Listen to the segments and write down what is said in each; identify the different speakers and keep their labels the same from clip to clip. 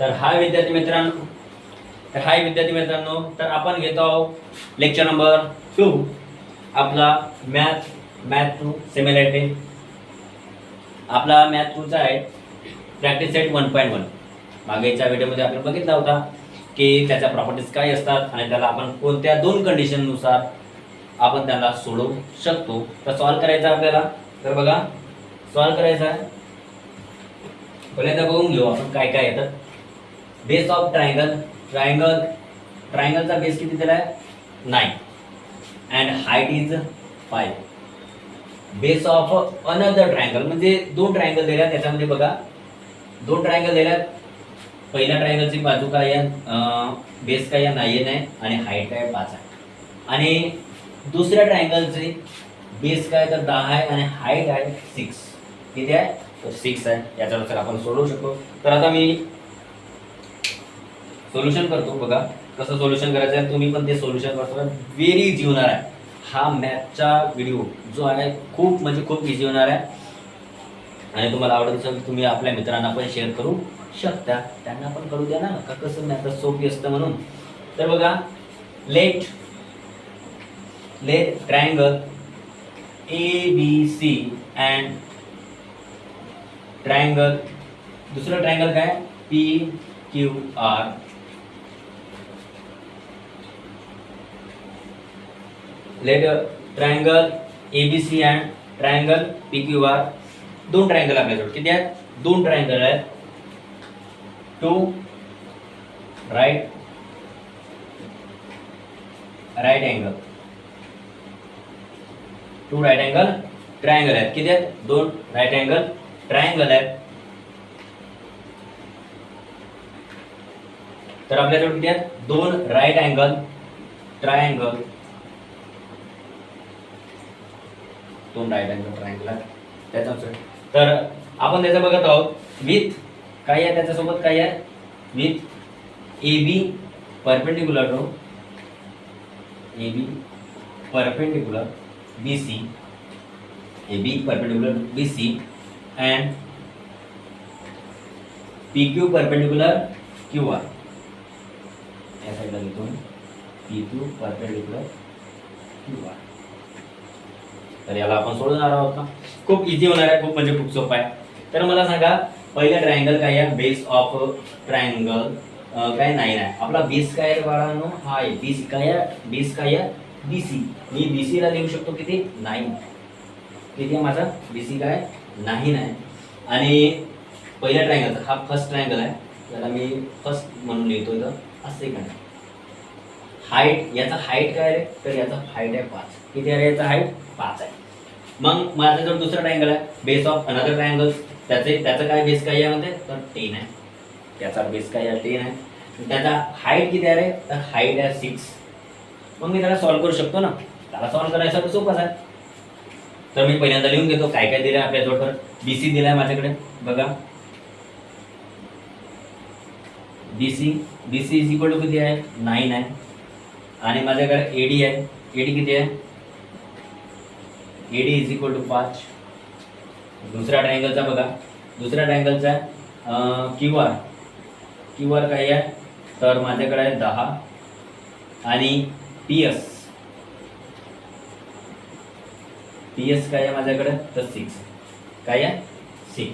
Speaker 1: तर हाय विद्यार्थी मित्रांनो, तर आपण घेतो आहोत लेक्चर नंबर 2 आपला मॅथ 2 सिम्युलेटेड. आपला मॅथ 2 चा आहे प्रॅक्टिस सेट 1.1. मागेच्या व्हिडिओमध्ये आपण बघितला होता की त्याच्या प्रॉपर्टीज काय असतात आणि त्याला आपण कोणत्या दोन कंडिशननुसार आपण त्याला सोडवू शकतो. तर सॉल्व करायचं आपल्याला. तर बघा सॉल्व करायचं आहे. पहिल्यांदा बघून घेऊ आपण काय काय येतं. बेस ऑफ ट्रायंगलचा बेस किती दिला आहे 9 and height is 5. Base of another triangle म्हणजे दोन ट्रायंगल दिल्या. त्याच्यामध्ये बघा दोन ट्रायंगल दिल्या. पहिल्या ट्रायंगलची बाजू काय आहे बेस काय आहे 9 आहे आणि हाईट काय 5 आहे. आणि दुसऱ्या ट्रायंगलचे बेस काय तर 10 आहे आणि हाईट आहे 6. किती आहे तर 6 आहे. याच्यानुसार आपण सोडवू शकतो. तर आता मी सोल्युशन करतो. बघा कसं सोल्युशन करायचं आहे. तुम्ही पण ते सोल्युशन करतो. व्हेरी इझी होणार आहे. हा मॅथचा व्हिडिओ जो आहे खूप म्हणजे खूप इझी होणार आहे आणि तुम्हाला आवडत असेल तुम्ही आपल्या मित्रांना पण शेअर करू शकता. त्यांना पण करू द्या ना का कसं मॅथ सोपी असतं म्हणून. तर बघा let triangle ABC and triangle दुसरं ट्रायंगल काय PQR. Let triangle ABC and triangle PQR. दोन ट्रायंगल आपल्याजवळ किती आहेत दोन ट्रायंगल आहेत. Two right angle two right angle triangle आहेत. किती आहेत दोन राईट अँगल ट्रायंगल आहेत. तर आपल्याजवळ किती आहेत दोन राईट अँगल ट्रायंगल. दोन राईट अँगल ट्रायंगल आहेत त्याच्यानुसार. तर आपण त्याचं बघत आहोत विथ काय आहे त्याच्यासोबत काय आहे with AB perpendicular to AB perpendicular BC AB perpendicular BC and PQ perpendicular QR. या साईडला लिहितो PQ परपेंडिक्युलर QR. तर याला आपण सोडवणार आहोत का. खूप इझी होणार आहे. खूप म्हणजे खूप सोपं आहे. तर मला सांगा पहिलं ट्रायंगल काय आहे बेस ऑफ ट्रायंगल काय 9 आहे. आपला बेस काय आहे बाळांनो हा आहे BC. काय आहे बेस काय आहे BC. मी BC ला देऊ शकतो किती 9. किती आहे माझा BC काय 9 आहे. आणि पहिल्या ट्रायंगलचा हा फर्स्ट ट्रायंगल आहे. त्याला मी फर्स्ट म्हणून लिहितो इथं हा सेकंड आहे. हाईट याचा हाईट काय आहे तर याचा हाईट आहे 5. किती आहे याचा हाईट 5 आहे. मग माझा जो दुसरा ट्रायंगल आहे बेस ऑफ अनदर ट्रायंगल त्याचा काय बेस काय आहे म्हणते तर 10 आहे. त्याचा बेस काय आहे 10 आहे. त्याचा हाईट किती आहे तर हाईट आहे 6. मग मी त्याला सॉल्व्ह करू शकतो ना. त्याला सॉल्व्ह करायचं सोपंच आहे. तर मी पहिल्यांदा लिहून घेतो काय काय दिलं आहे आपल्याजवळ. तर BC दिला आहे माझ्याकडे बघा BC इज इक्वल टू किती आहे 9 आहे. आणि माझ्याकडे AD आहे. AD किती आहे AD इज इक्वल टू 5. दुसऱ्या ट्रायंगलचा बघा दुसऱ्या ट्रायंगलचा QR काय आहे तर माझ्याकडे आहे 10 आणि PS काय आहे माझ्याकडे तर 6. काय आहे 6.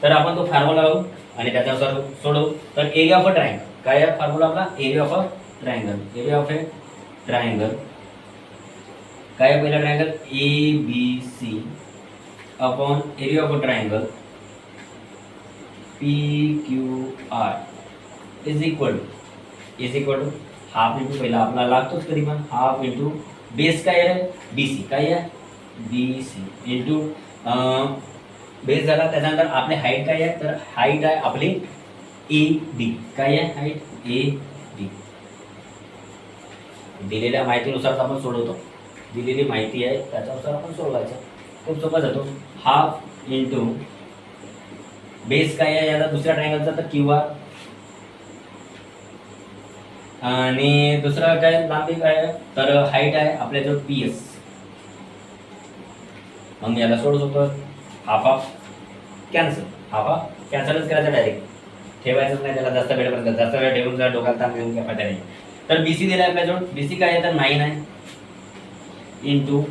Speaker 1: तर आपण तो फॉर्म्युला लावू आणि त्याच्यानुसार सोडवू. तर एरिया ऑफ अ ट्रायंगल काय आहे फॉर्म्युला आपला एरिया ऑफ अ ट्रायंगल काय आहे पहिला triangle ABC upon area of a triangle PQR is equal to half into पहिला आपला लागतोच कधी पण हाफ इंटू बेस काय आहे BC काय आहे BC इंटू बेस झाला. त्याच्यानंतर आपली हाईट काय आहे तर हाईट आहे आपली AD. काय आहे हाईट AD. दिलेल्या माहितीनुसार आपण सोडवतो. दिलेली माहिती आहे त्याच्यानुसार आपण सोडवायचं. खूप सोपा जातो. हाफ इंटू बेस काय आहे याला दुसऱ्या ट्रायंगलचा तर QR आणि दुसरा काय लांबी काय आहे तर हाईट आहे आपल्याजवळ PS. मग याला सोडू शकतो हाफ कॅन्सल कॅन्सलच करायचं डायरेक्ट. ठेवायचंच नाही त्याला जास्त वेळेपर्यंत, जास्त वेळ ठेवून जर डोक्यात ताण घेऊन काय फायदा नाही. तर बीसी दिला आहे आपल्याजवळ, बीसी काय आहे तर 9 आहे इंटू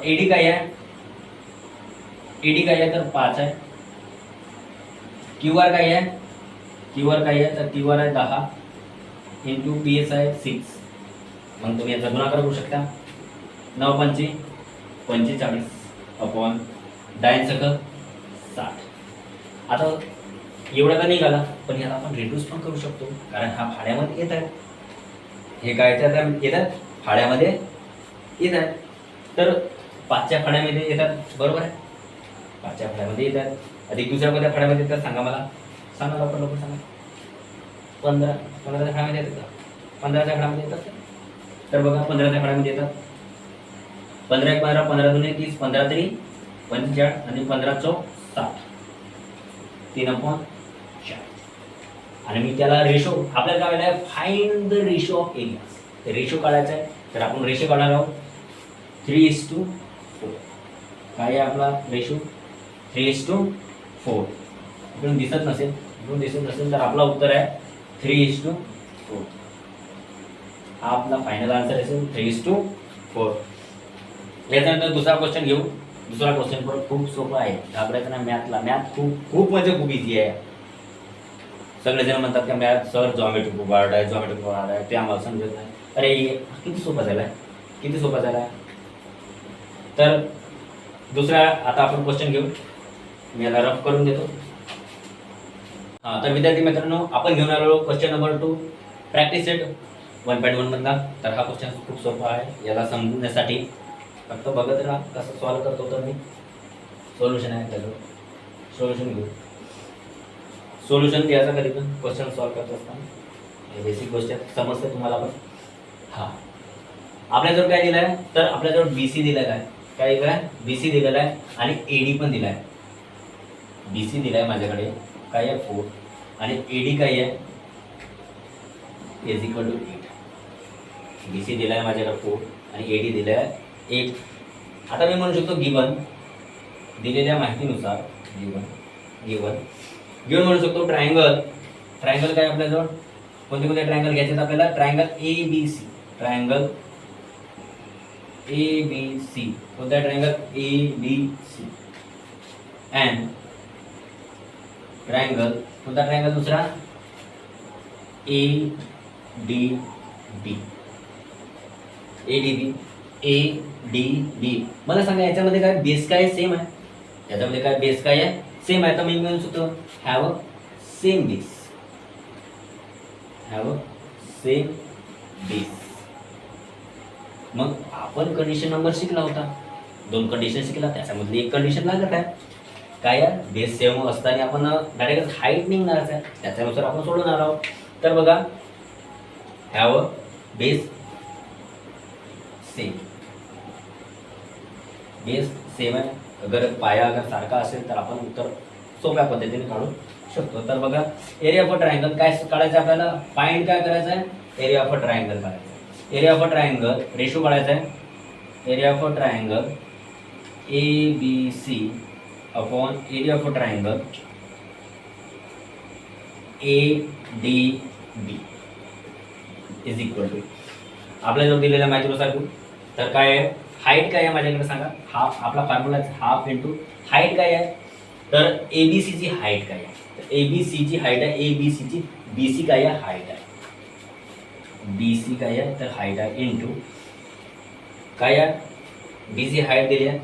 Speaker 1: एडी काय आहे, एडी काय आहे तर 5 आहे, क्यूआर काय आहे, क्यूआर काय आहे तर क्यूआर आहे 10 इंटू बीएस आहे 6. मग तुम्ही याचा गुणाकार करू शकता. 9 पंचे 45 अपॉन 10 सक 60. आता एवढा तर निघाला, पण याला आपण रिड्यूस पण करू शकतो कारण हा फाड्यामध्ये येत आहे. हे काय येतात फाड्यामध्ये येत आहे. तर 5च्या फाड्यामध्ये येतात, बरोबर आहे, 5च्या फाड्यामध्ये येतात. अधिक दुसऱ्या कोणत्या फाड्यामध्ये येतात सांगा मला, सांगा लवकर लवकर सांगा. 15च्या फाड्यामध्ये येतात का, 15च्या फाड्यामध्ये येतात. तर बघा 15च्या फाड्यामध्ये येतात. 15 1 15, 15 2 30, 15 3 45 आणि 15 4 60, 3/4. आणि मी त्याला रेशो आपल्याला काय आहे, find the ratio of areas. तर रेशो काढायचा आहे, तर आपण रेशो काढणार आहोत 3:4. काय आहे आपला रेशो 3:4. इकडून दिसत नसेल तर आपला उत्तर आहे 3:4. हा आपला फायनल आन्सर असेल 3:4. याच्यानंतर दुसरा क्वेश्चन घेऊ. दुसरा क्वेश्चन पण खूप सोपा आहे, घाबरायचं ना मॅथला. मॅथ खूप म्हणजे खूप इझी आहे. सगळेजण म्हणतात की मॅथ सर जॉमेट्री खूप हार्ड आहे, जॉमेट्री खूप हार्ड आहे, ते आम्हाला समजत नाही. अरे किती सोपा झालाय, किती सोपा झालाय. तर दुसरा आता आपण क्वेश्चन घेऊ. मी याला रफ करून देतो. हां, तर विद्यार्थी मित्रांनो, आपण घेऊन आलो क्वेश्चन नंबर 2 प्रॅक्टिस सेट 1.1 मधला. तर हा क्वेश्चन खूप सोपा आहे. याला समजण्यासाठी फक्त बघत राहा कसं सॉल्व्ह करतो. तर मी सोल्युशन आहे त्याचं, सोल्युशन घेऊ. सोल्युशन द्यायचा कधी पण क्वेश्चन सॉल्व्ह करत असताना बेसिक गोष्ट समजते तुम्हाला पण. हां, आपल्याजवळ काय दिलं आहे तर आपल्याजवळ बीसी दिलेला आहे. काय दिलं आहे, बीसी दिलेला आहे आणि एडी पण दिला आहे. बीसी दिला आहे माझ्याकडे काय आहे 4 आणि एडी काय आहे इज इक्वल टू 8. बीसी दिला आहे माझ्याकडे 4 आणि एडी दिला आहे 8. आता मी म्हणू शकतो गिवन, दिलेल्या माहितीनुसार गिवन घेऊन म्हणू शकतो ट्रायंगल. ट्रायंगल काय आपल्याजवळ कोणते कोणते ट्रायंगल घ्यायचे आपल्याला, ट्रायंगल ABC, ट्रायंगल ABC, कोणता ट्रायंगल ABC अँड ट्रायंगल कोणता ट्रायंगल दुसरा ADB. मला सांगा याच्यामध्ये काय बेस काय सेम आहे, याच्यामध्ये काय बेस काय आहे सेम आहे. तर मी म्हणू शकतो have a same base, have a same base. मग आपण कंडिशन नंबर शिकला होता, 2 कंडिशन शिकला, त्याच्यामधली एक कंडिशन लागत आहे काय आहे बेस सेम असताना आपण डायरेक्ट हाईट निघणारच आहे, त्याच्यानुसार आपण सोडवणार आहोत. तर बघा have a base same, base same आहे. अगर पाया अगर सारखा असेल तर आपण उत्तर सोप्या पद्धतीने काढू शकतो. तर बघा एरिया ऑफ अ ट्रायंगल काय काढायचं आपल्याला, फाइंड काय करायचं आहे, एरिया ऑफ अ ट्रायंगल काढायचं. Area of a triangle ratio काढायचा आहे, area of a triangle ABC upon area of a triangle ADB is equal to आपल्या जो दिलेल्या माहितीनुसार घेऊ. तर काय आहे हाईट काय आहे माझ्याकडे सांगा, हाफ आपला फॉर्म्युला हाफ इंटू हाईट काय आहे तर ABCची हाईट काय आहे, तर ABCची हाईट आहे, ABCची BC काय आहे हाईट आहे, BC काय आहे तर हाईट आहे इंटू काय आहे BC हाईट दिली आहे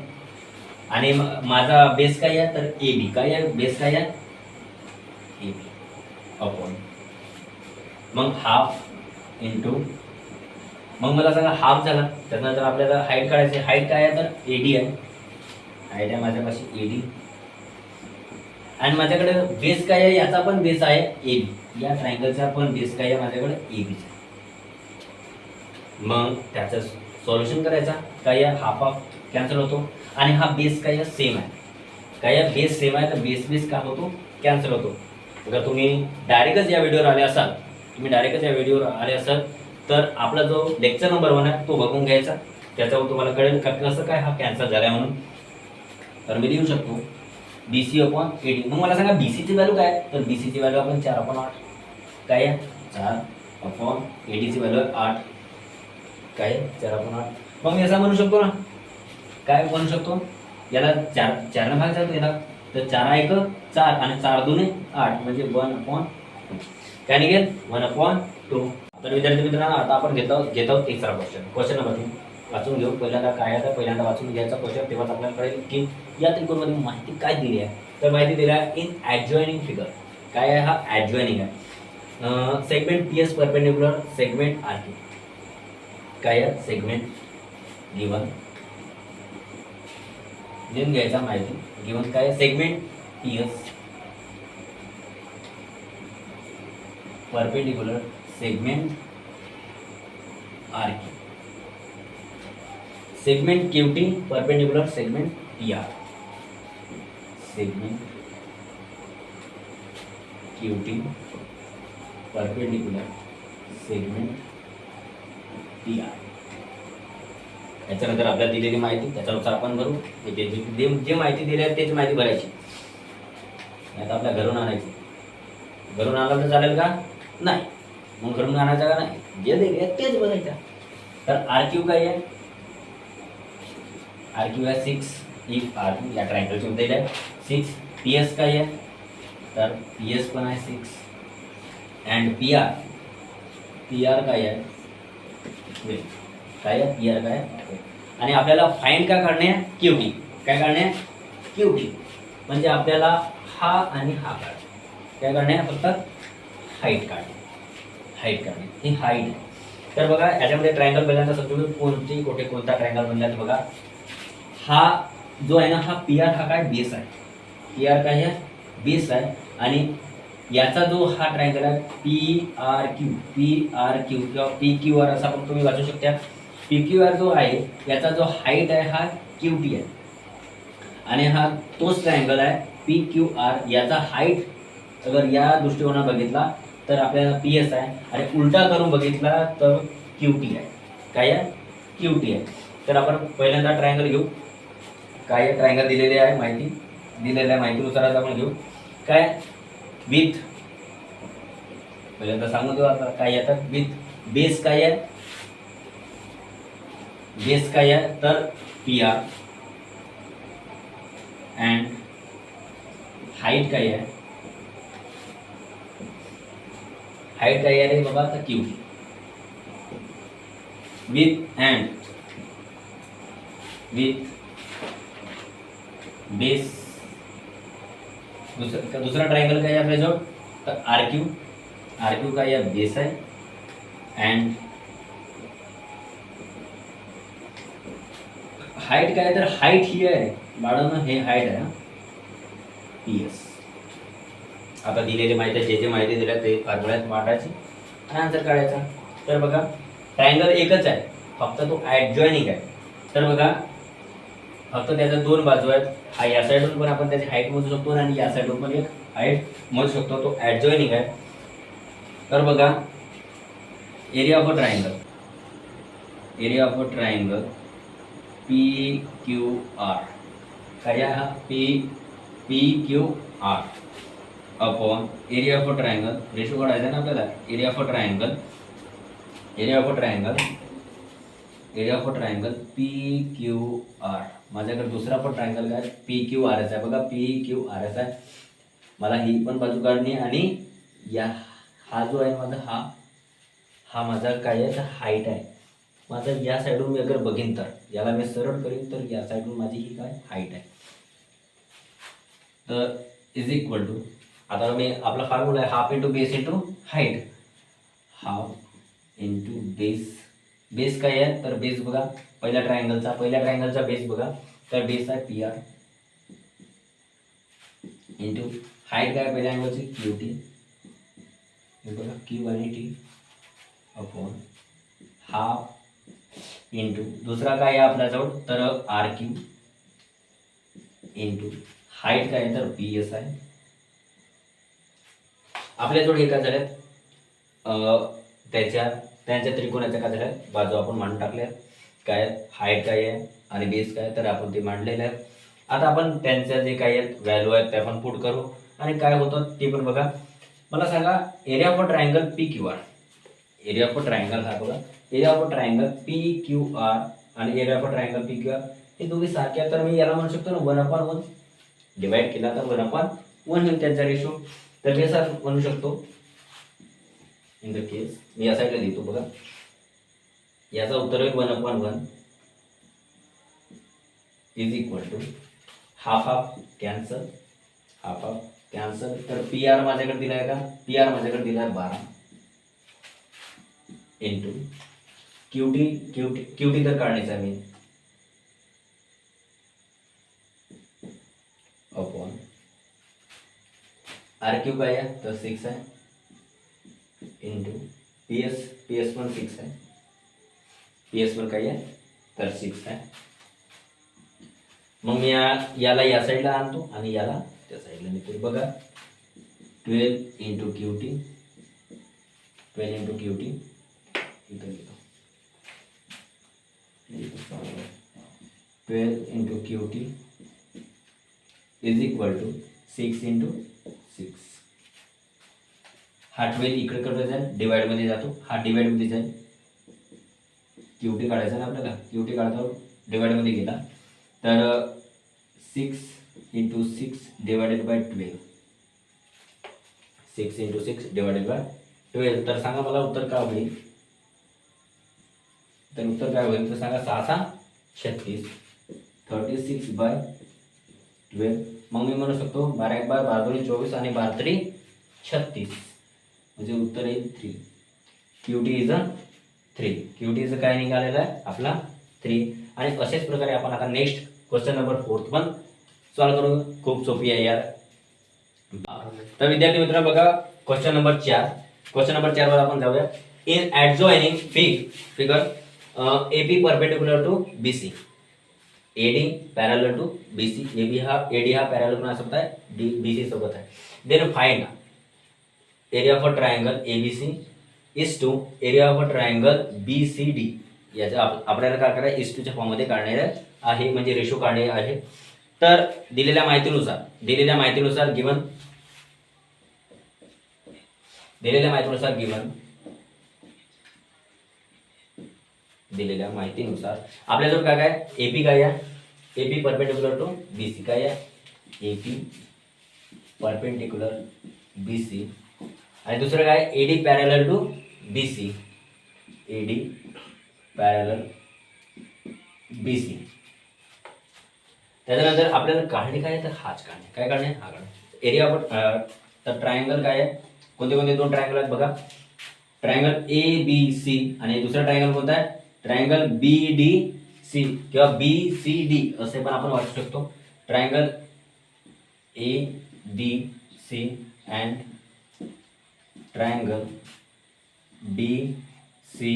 Speaker 1: आणि माझा बेस काय आहे तर AB काय आहे बेस काय आहे AB अपॉन मग हाफ इंटू मग मला सांगा हाफ झाला. त्यानंतर आपल्याला हाईट काढायची, हाईट काय आहे तर AD आहे, हाईट आहे माझ्यापाशी AD आणि माझ्याकडे बेस काय आहे याचा पण बेस आहे AB, या ट्रायंगलचा पण बेस काय आहे माझ्याकडे AB. मग त्याचं सॉल्युशन करायचा काय आहे हाफ हाफ कॅन्सल होतो आणि हा बेस काय आहे सेम आहे, काय आहे बेस सेम आहे तर बेस बेस काय होतो कॅन्सल होतो. अगर तुम्ही डायरेक्टच या व्हिडिओवर आले असाल तर आपला जो लेक्चर नंबर 1 आहे तो बघून घ्यायचा, त्याच्यावर तुम्हाला कळेल का कसं काय हा कॅन्सल झाला म्हणून. तर मी लिहू शकतो BC अपॉन AD. मग मला सांगा BCची व्हॅल्यू काय, तर BCची व्हॅल्यू आपण 4/8 काय आहे 4 अपॉन ADची व्हॅल्यू 8 काय 4/8. मग मी असं म्हणू शकतो ना, काय म्हणू शकतो, याला 4 भाग जातो याला, तर 4 1 4 आणि 4 2 8 म्हणजे 1/2 काय निघेल 1/2. तर विद्यार्थी मित्रांनो आता आपण घेत आहोत तिसरा क्वेश्चन नंबर 3. वाचून घेऊ. पहिल्यांदा काय आहे तर पहिल्यांदा वाचून घ्यायचा क्वेश्चन, तेव्हाच आपल्याला कळेल की या त्रिकोणामध्ये माहिती काय दिली आहे. तर माहिती दिली आहे इन ॲडजॉइनिंग फिगर. काय आहे हा ॲडजॉइनिंग आहे. Segment PS perpendicular segment RQ. काय आहे सेगमेंट गिवन लिहून घ्यायचा माहिती गिवन काय segment PS perpendicular segment RQ. Segment QT perpendicular segment PR. Segment QT perpendicular segment PR. याच्यानंतर आपल्याला दिलेली माहिती त्याच्यानुसार आपण भरू. जे माहिती दिली आहे त्याची माहिती भरायची. आता आपल्या घरून आणायची. घरून आणलं तर चालेल का, नाही. मग घरून आणायचं का नाही, जे दिले तेच बघायचं. तर RQ काय आहे, RQ आहे 6 इफ RQ या ट्रायंगलची मध्ये आहे 6. PS काय आहे तर PS पण आहे 6 अँड PR काय आहे काय आहे PR काय आहे. आणि आपल्याला फाइंड काय करणे आहे QT. काय करणे आहे QT म्हणजे आपल्याला हा आणि हा काढ काय करणे आहे फक्त हाईट काढणे. हाईट काढणे ही हाईट आहे. तर बघा याच्यामध्ये ट्रायंगल पहिल्यांदा समजून कुठे कोणता ट्रायंगल बनला तर बघा हा जो आहे ना हा PR हा काय बेस आहे. PR काय आहे बेस आहे. आणि याचा जो हा ट्रायंगल आहे PRQ किंवा PQR असं आपण तुम्ही वाचू शकता. PQR जो आहे याचा जो हाईट आहे हा QT आहे. आणि हा तोच ट्रायंगल आहे PQR याचा हाईट अगर या दृष्टिकोनात बघितला तर आपल्याला PS आहे आणि उलटा करून बघितला तर QT आहे. काय आहे QT आहे. तर आपण पहिल्यांदा ट्रायंगल घेऊ. काय ट्रायंगल दिलेले आहे माहिती दिलेल्या माहितीनुसार आपण घेऊ. काय विथ पहिल्यांदा सांगू देऊ आता काय येतात विथ बेस काय आहे. बेस काय आहे तर PR अँड हाईट काय आहे. हाईट काय आहे बाबा तर QT with and with base. दूसरा ट्रायंगल काय आहे आपल्याजवळ तर RQ काय आहे बेस आहे अँड हाईट काय तर हाईट ही आहे बाळांनो हे हाईट आहे PS. आता दिलेली माहिती जे माहिती दिल्या ते फॉर्म्युल्यात मांडायची आणि आन्सर काढायचा. तर बघा ट्रायंगल एकच आहे फक्त तो ॲडजॉइनिंग आहे. तर बघा फक्त त्याच्या 2 बाजू आहेत. हा या साईडून पण आपण त्याची हाईट मोजू शकतो आणि या साईडून पण एक हाईट मोजू शकतो. तो ॲडजॉइनिंग आहे. तर बघा area of a triangle PQR काय आहे हा PQR upon area of a triangle. Ratio काढायचा ना आपल्याला. Area of a triangle PQR. माझ्याकडे दुसरा पण ट्रायंगल काय PQRS आहे. बघा PQRS आहे. मला ही पण बाजू काढणी आणि या हा जो आहे माझा हा माझा काय आहे तर हाईट आहे. माझा या साईडून मी अगर बघीन तर याला मी सरळ करीन तर या साईडून माझी ही काय हाईट आहे. तर इज इक्वल टू आता मी आपला फॉर्म्युला आहे half into base into height. Half into base काय आहे तर बेस बघा पहिल्या ट्रायंगलचा बेस बघा तर बेस आहे PR इंटू हाईट काय पहिल्या अँगलची QT बघा Q आणि T अपॉन हाफ इंटू दुसरा काय आहे आपल्याजवळ तर RQ इंटू हाईट काय आहे तर PS आहे. आपल्याजवळ हे काय झाल्यात त्यांच्या त्रिकोणाच्या काय झाल्या बाजू आपण मांडून टाकल्या. काय हाईट काय आहे आणि बेस काय तर आपण ते मांडलेलं आहे. आता आपण त्यांच्या जे काही व्हॅल्यू आहेत ते आपण पुट करू आणि काय होतं ते पण बघा. मला सांगा area of a triangle P Q R. Area of a triangle हा बघा, area of a triangle P Q R आणि area of a triangle P Q R हे दोघे सारखे आहेत. तर मी याला म्हणू शकतो ना 1/1 डिवाइड केला तर 1/1 होईल त्यांचा रेशो. तर मी असं म्हणू शकतो इन द केस मी या साईडला लिहितो बघा, याचा उत्तर होईल 1/1 is equal to half half cancel, half half cancel. तर पी आर माझ्याकडे दिलाय का, पी आर माझ्याकडे दिलाय 12 इंटू क्यूटी, क्यूटी तर काढायचा मी अपॉन आर क्यू काय आहे तर 6 आहे इंटू पी एस पण 6 आहे, पी एस पण काय आहे तर 6 आहे. मग मी याला या साईडला आणतो आणि याला त्या साईडला नेतो बघा. 12 इंटू क्यूटी, 12 इंटू क्यूटी इथं घेतो, 12 into QT is equal to 6 into 6. हा 12 इकडे कडे जाईल, डिवाइड मध्ये जातो, हा डिवाइड मध्ये जाईल. क्यूटी काढायचा ना आपल्याला, क्यूटी काढतो डिवाइड मध्ये गेला तर 6 into 6 divided by 12, 6 into 6 divided by 12. तर सांगा मला उत्तर काय होईल, तर उत्तर काय होईल तर सांगा 6 36, 36 बाय 12. मग मी म्हणू शकतो 12 1 12, 12 2 24 आणि 12 3 36 म्हणजे उत्तर येईल 3. क्यूटी इज 3, क्यूटी इज काय निघालेला आहे आपला 3. आणि अशाच प्रकारे आपण आता नेक्स्ट क्वेश्चन नंबर 4 पण सॉल्व करू. खूप सोपी आहे यार. तर विद्यार्थी मित्र बघा क्वेश्चन नंबर 4, क्वेश्चन नंबर 4 वर आपण जाऊया. In adjoining figure AP perpendicular to BC, AD parallel to BC, AB हा एडी हा पॅरलल कोणासोबत आहे बीसी सोबत आहे. Then find area of a triangle ABC is to area of a triangle BCD. याचा आपल्याला काय करायचं इज टूच्या फॉर्ममध्ये काढणे आहे, म्हणजे रेशो काढणे आहे. तर दिलेल्या माहितीनुसार गिवन दिलेल्या माहितीनुसार आपल्याजवळ काय काय एपी काय आहे, एपी परपेंडिक्युलर टू बीसी काय आहे, एपी परपेंडिक्युलर बीसी. आणि दुसरं काय AD parallel to BC, AD parallel BC. त्याच्यानंतर आपल्याला काढणे काय आहे तर हाच काढणे, काय काढणे हा काढणे एरिया ऑफ. तर ट्रायंगल काय आहे, कोणते कोणते दोन ट्रायंगल आहेत बघा, ट्रायंगल ए बी सी आणि दुसरा ट्रायंगल कोणता आहे ट्रायंगल बी डी सी किंवा बी सी डी असे पण आपण वाचू शकतो. Triangle A B C and triangle B C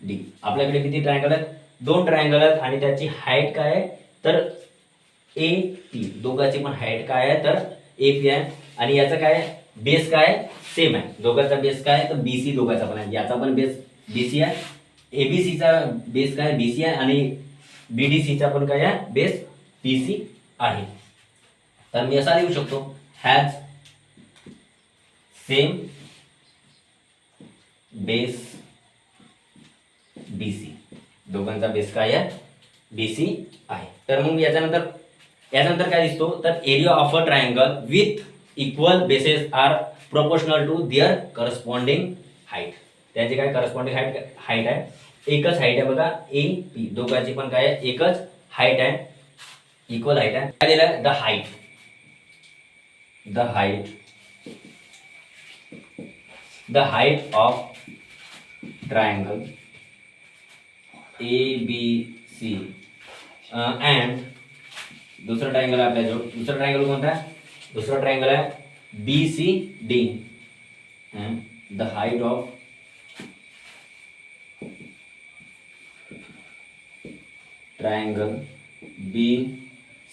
Speaker 1: D. आपल्याकडे किती ट्रायंगल आहेत, दोन ट्रायंगल आहेत आणि त्याची हाईट काय आहे तर ए पी, दोघांची पण हाईट काय आहे तर ए पी आहे. आणि याचा काय बेस काय सेम आहे, दोघांचा बेस काय तर बीसी दोघांचा पण आहे, याचा पण बेस बीसी आहे, एबीसीचा बेस काय बीसी आहे आणि बीडीसीचा पण काय आहे बेस बीसी आहे. तर मी असा लिहू शकतो हॅज सेम बेस बीसी, दोघांचा बेस काय आहे बीसी आहे. तर मग याच्यानंतर काय दिसतो तर area of a triangle with equal bases are proportional to their corresponding height. त्यांची काय करस्पॉन्डिंग हाईट आहे, एकच हाईट आहे बघा ए पी, दोघांची पण काय आहे एकच हाईट आहे, इक्वल हाईट आहे. काय दिलं the height of triangle A B C and दुसरा ट्रायंगल आपल्याजवळ, दुसरा ट्रायंगल कोणता आहे, दुसरा ट्रायंगल आहे B C D and the height of triangle B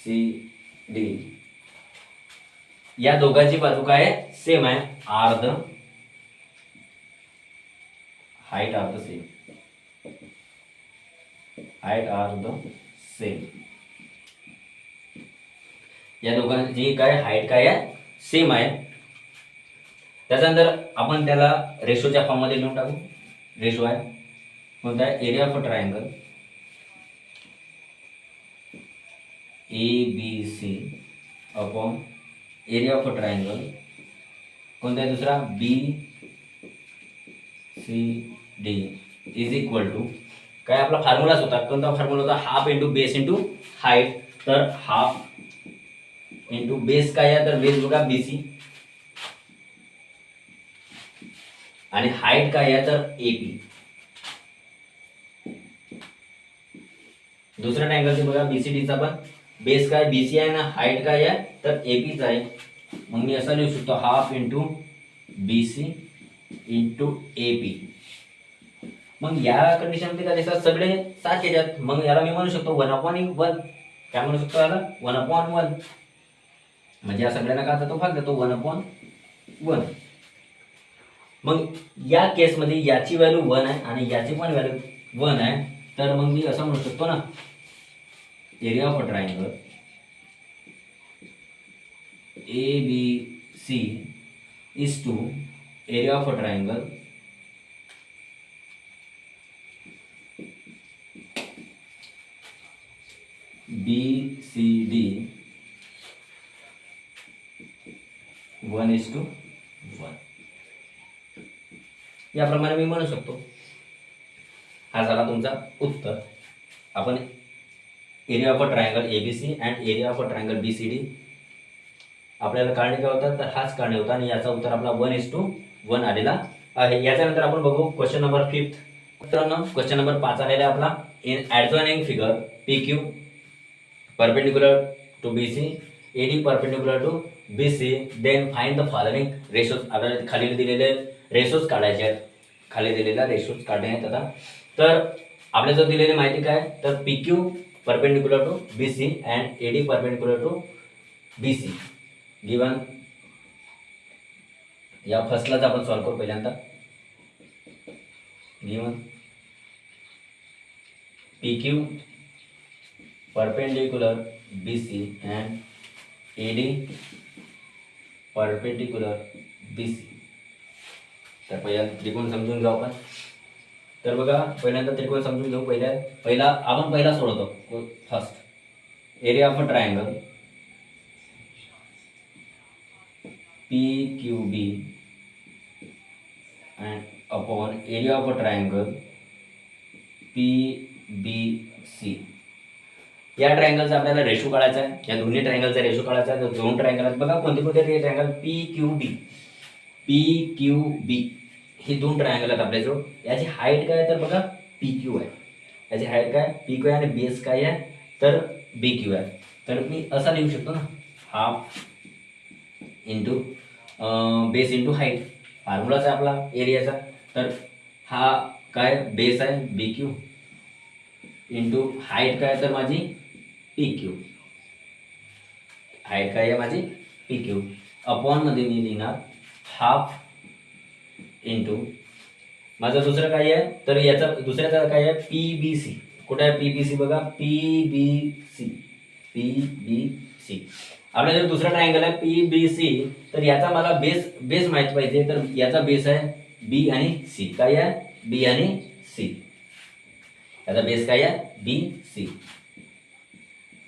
Speaker 1: C D. या दोघांची बाजू काय आहे सेम आहे, are the height are the same, height are the same. या दोघांची काय हाईट काय आहे, सेम आहे. त्याच्यानंतर आपण त्याला रेशोच्या फॉर्ममध्ये लिहून टाकू. रेशो आहे कोणता आहे, area of a triangle ABC upon area of a triangle कोणता आहे दुसरा, BCD इज इक्वल टू काय, आपला फॉर्म्युलाच होता. कोणता फॉर्म्युला होता, half into base into height. तर हाफ इंटू बेस काय आहे, तर बेस बघा BC आणि हाईट काय आहे, तर AP. दुसऱ्या ट्रायंगलचे बघा BCDचा पण बेस काय BC आहे ना, हाईट काय आहे, तर APच आहे. मग मी असं लिहू शकतो, half into BC into AP. मग या कंडिशनमध्ये काय दिसतात, सगळे सारखे येतात. मग याला मी म्हणू शकतो 1/1. काय म्हणू शकतो याला, 1/1. म्हणजे या सगळ्यांना काय होतो, भाग देतो 1/1. मग या केसमध्ये याची व्हॅल्यू 1 आहे आणि याची पण व्हॅल्यू 1 आहे. तर मग मी असं म्हणू शकतो ना, area of a triangle ABC is to area of a triangle BCD 1:1. याप्रमाणे मी म्हणू शकतो. हा झाला तुमचा उत्तर. आपण area of a triangle ABC and area of a triangle BCD आपल्याला काढणे काय होता, तर हाच काढणे होता आणि याचा उत्तर आपला 1:1 आलेला आहे. याच्यानंतर आपण बघू क्वेश्चन नंबर 5. क्वेश्चन नंबर 5 आलेला आहे आपला. In adjoining figure PQ perpendicular to BC, AD perpendicular to BC, then find the following ratios. आपल्याला खाली दिलेले रेशोज काढायचे आहेत. खाली दिलेला रेशोज काढणे आहेत आता. तर आपल्याला जर दिलेली माहिती काय, तर PQ perpendicular to BC and AD perpendicular to BC given. या फर्स्टलाच आपण सॉल्व करू पहिल्यांदा. Given PQ perpendicular BC and AD perpendicular BC. तर पहिल्यांदा त्रिकोण समजून घेऊ आपण. तर बघा पहिल्यांदा त्रिकोण समजून घेऊ. पहिला सोडवतो. First area of a triangle PQB and upon area of a triangle PBC. या ट्रायंगलचा आपल्याला रेशो काढायचा आहे. या दोन्ही ट्रायंगलचा रेशो काढायचा आहे. दोन ट्रायंगल आहेत बघा, कोणते कोणते ट्रायंगल, PQB हे दोन ट्रायंगल आहेत आपल्याजवळ. याची हाईट काय आहे, तर बघा PQ आहे. याची हाईट काय PQ आहे आणि बेस काय आहे, तर BQ आहे. तर मी असा लिहू शकतो ना, half into base into height. फॉर्म्युलाच आहे आपला एरियाचा. तर हा काय बेस आहे BQ इंटू हाईट काय, तर माझी PQ. हाईट काय आहे माझी PQ. अपॉन मध्ये मी लिहिणार हाफ इंटू माझं दुसरं काय आहे, तर याचा दुसऱ्याचा काय आहे PBC. कुठे आहे PBC बघा, PBC. आपला जर दुसरा ट्रायंगल आहे PBC, तर याचा मला बेस माहित पाहिजे. तर याचा बेस आहे B आणि C. काय आहे B आणि C. याचा बेस काय आहे BC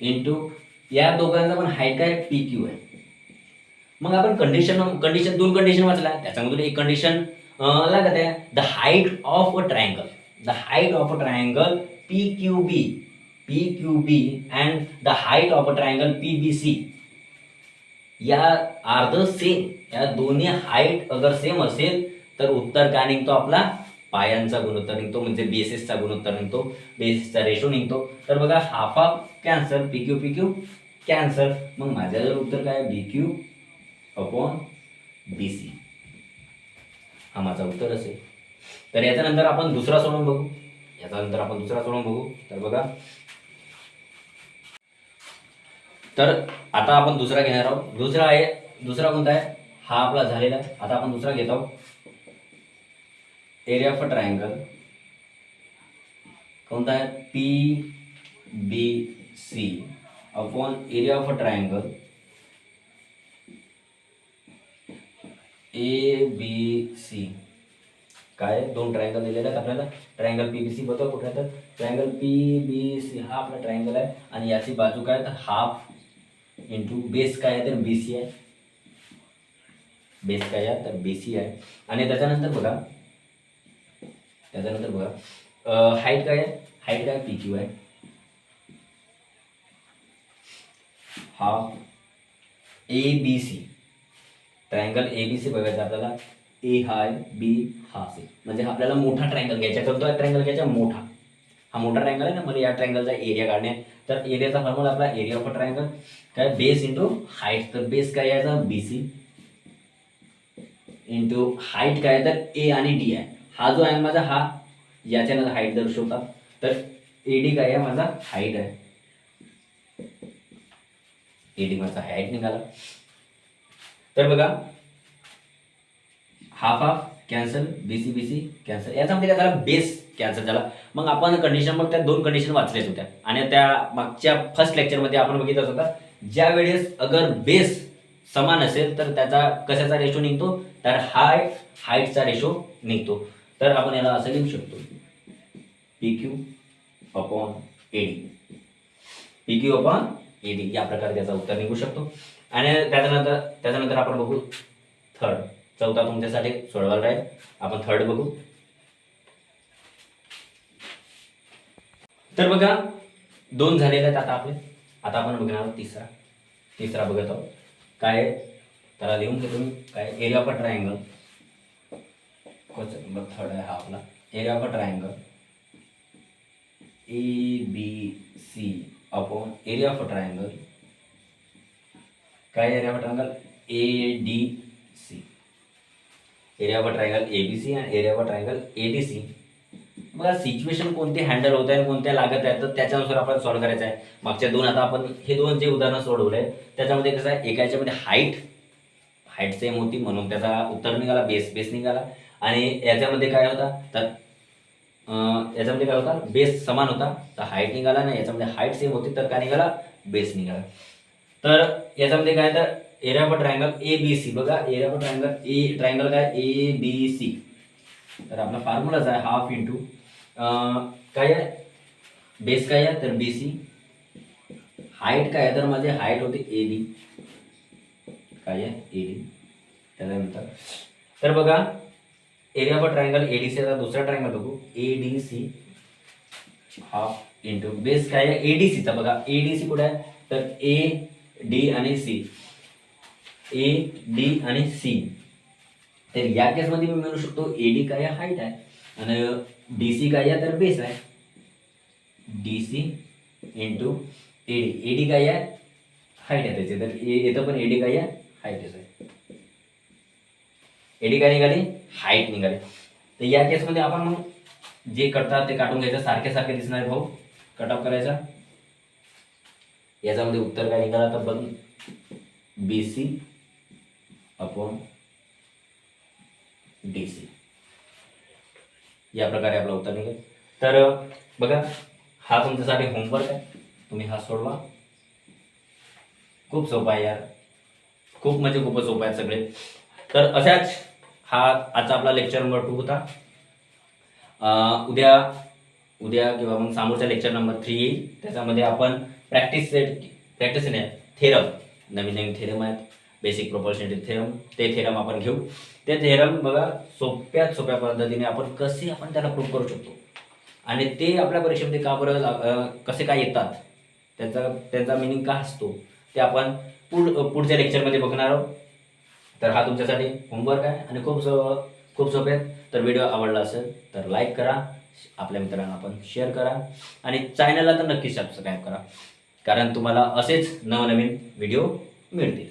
Speaker 1: इंटू या दोघांचा पण हाईट काय PQ आहे. मग आपण कंडिशन दोन कंडिशन वाचल्या, त्याच्यामधून एक कंडिशन लागत आहे, the height of a triangle. The height of a triangle PQB and the height of a triangle PBC या आर द सेम. या दोन्ही हाईट अगर सेम असेल तर उत्तर काय निघतो आपला, पायांचा गुणोत्तर निघतो, म्हणजे बेसिसचा गुणोत्तर निघतो, बेसिसचा रेशो निघतो. तर बघा half half cancel, PQ cancel. मग माझ्या जर उत्तर काय BQ अपॉन BC हा माझा उत्तर असेल. तर याच्यानंतर आपण दुसरा सोडून बघू. तर बघा, तर आता आपण दुसरा घेणार आहोत. दुसरा कोणता आहे, हा आपला झालेला आहे. आता आपण दुसरा घेत आहोत. एरिया ऑफ अ ट्रायंगल कोणता आहे PBC upon area of a triangle A B C काय दोन ट्रायंगल दिलेले आहेत आपल्याला. ट्रायंगल PBC बघा कुठे येतात. ट्रायंगल PBC हा आपला ट्रायंगल आहे आणि याची बाजू काय तर हाफ इंटू बेस काय आहे तर BC आहे. बेस काय आहे तर BC आहे. आणि त्याच्यानंतर बघा हाईट काय आहे. हाईट काय PQ आहे. हाफ ABC ट्रायंगल ABC बघायचं आपल्याला. ए हा आहे, बी हा सी, म्हणजे आपल्याला मोठा ट्रायंगल घ्यायचा. कोणता ट्रायंगल घ्यायचा मोठा. हा मोठा ट्रायंगल आहे ना, मला या ट्रायंगलचा एरिया काढणे. तर एरियाचा फॉर्म्युला आपला एरिया ऑफ अ ट्रायंगल काय बेस इंटू हाईट. तर बेस काय यायचा BC इंटू हाईट काय तर ए आणि डी आहे. हा जो आहे माझा हा याच्यानंतर हाईट दर्शवतात. तर AD काय आहे माझा हाईट आहे. AD माझा हाईट निघाला. तर बघा half half cancel, BC cancel. याच्यामध्ये काय झालं बेस कॅन्सल झाला. मग आपण कंडिशन मग त्या दोन कंडिशन वाचल्याच होत्या आणि त्या मागच्या फर्स्ट लेक्चरमध्ये आपण बघितलं होतं ज्या वेळेस अगर बेस समान असेल तर त्याचा कशाचा रेशो निघतो तर हाईटचा रेशो निघतो. तर आपण याला असं लिहू शकतो PQ upon AD. PQ upon AD या प्रकारे त्याचा उत्तर निघू शकतो. आणि त्याच्यानंतर आपण बघू थर्ड. चौथा तुमच्यासाठी सोडवायला राहील. आपण थर्ड बघू. तर बघा दोन झालेले आहेत आता आपले. आता आपण बघणार आहोत तिसरा बघत आहोत. काय त्याला लिहून घेतो मी. काय area of a triangle. Third आहे हा आपला area of a triangle ABC upon area of a triangle काय area of a triangle ADC. Area of a triangle ABC आणि area of a triangle ADC. बघा सिच्युएशन कोणती handle होत आहे कोणत्या लागत आहे तर त्याच्यानुसार आपण सॉल्व्ह करायचं आहे. मागच्या दोन आता आपण हे दोन जे उदाहरणं सोडवले त्याच्यामध्ये कसं आहे एका याच्यामध्ये हाईट सेम होती म्हणून त्याचा उत्तर निघाला बेस निघाला. आणि याच्यामध्ये काय होता तर याच्यामध्ये काय होता बेस समान होता तर हाईट निघाला नाही. याच्यामध्ये हाईट सेम होती तर काय निघाला बेस निघाला. तर याच्यामध्ये काय तर area of a triangle ABC. बघा एरिया ऑफ अ ट्रायंगल काय ABC. तर आपला फॉर्म्युलाच आहे हाफ इंटू काय आहे बेस काय आहे तर BC. हाईट काय आहे तर माझी हाईट होती AD. काय आहे AD. त्याच्यानंतर तर बघा area of a triangle ADC चा दुसरा ट्रायंगल बघू ADC हाफ इंटू बेस काय आहे ADC चा. बघा ADC कुठे आहे तर AD आणि C. तर या केसमध्ये मी म्हणू शकतो AD काय आहे हाईट आहे आणि DC काय आहे तर बेस आहे. DC इंटू AD काय आहे हाईट आहे त्याची. तर इथं पण AD काय आहे हाईटच आहे. AD काय निघाली हाईट निघाली. तर या केसमध्ये आपण मग जे करतात ते काढून घ्यायचं. सारखे दिसणार भाऊ कट ऑफ करायचा. याच्यामध्ये उत्तर काय निघाला तर बघ BC अपॉन DC. या प्रकारे आपलं उत्तर निघेल. तर बघा हा तुमच्यासाठी होमवर्क आहे. तुम्ही हा सोडवा. खूप सोपा आहे यार. खूप म्हणजे खूपच सोपा आहे सगळे. तर अशाच हा आजचा आपला लेक्चर नंबर 2 होता. उद्या किंवा मग समोरचा लेक्चर नंबर 3 येईल. त्याच्यामध्ये आपण प्रॅक्टिस नाही थेरम नवीन थेरम आहेत. बेसिक प्रोपोर्शनॅलिटी थेरम ते थेरम आपण घेऊ. ते थेरम बघा सोप्या पद्धतीने आपण त्याला प्रूव्ह करू शकतो आणि ते आपल्या परीक्षेमध्ये का बरं कसे काय येतात त्यांचा मिनिंग का असतो ते आपण पुढच्या लेक्चरमध्ये बघणार आहोत. तर हा तुमच्यासाठी होमवर्क आहे आणि खूप सोपे आहेत. तर व्हिडिओ आवडला असेल तर लाईक करा. आपल्या मित्रांना आपण शेअर करा आणि चॅनलला तर नक्कीच सबस्क्राईब करा कारण तुम्हाला असेच नवनवीन व्हिडिओ मिळतील.